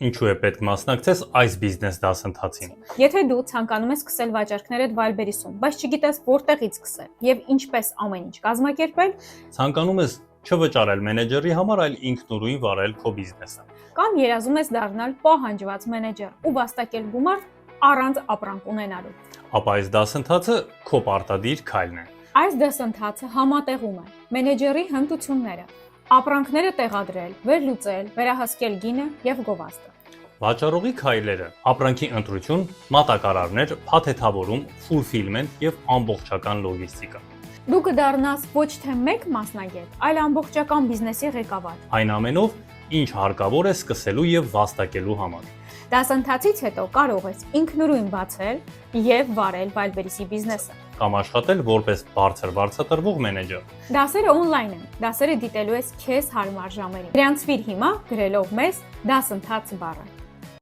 Ինչու է պետք մասնակցես այս բիզնես դասընթացին։ Եթե դու ցանկանում ես սկսել վաճառքներդ Wildberries-ում, բայց չգիտես որտեղից սկսել եւ ինչպես ամեն ինչ կազմակերպել, Ցանկանում ես չվճարել մենեջերի համար, այլ ինքնուրույն վարել քո բիզնեսը։ կամ երազում ես դառնալ պահանջված մենեջեր ու վաստակել գումար առանց ապրանք ունենալու, Ապա այս դասընթացը քո պարտադիր քայլն է։ այս դասընթացը համատեղում է մենեջերի հմտությունները, ապրանքները տեղադրել, վերլուծել, վերահսկել գինը եւ գովազդը։ Վաճառողի քայլերը՝ ապրանքի ընտրություն, մատակարարներ, փաթեթավորում, ֆուլֆիլմենտ եւ ամբողջական լոգիստիկա։ Դու կդառնաս ոչ թե մեկ մասնագետ, այլ ամբողջական բիզնեսի ղեկավար։ Այն ամենով, ինչ հարկավոր է սկսելու եւ վաստակելու համար։ Դասընթացից հետո կարող ես ինքնուրույն բացել եւ վարել Wildberries-ի բիզնեսը։ Կամ աշխատել որպես բարձր վարձատրվող մենեջեր։ Դասերը on-line են, դասերը դիտելու ես քեզ հարմար ժամերին։ Գրանցվիր հիմա գրելով մեզ դասընթաց բառը։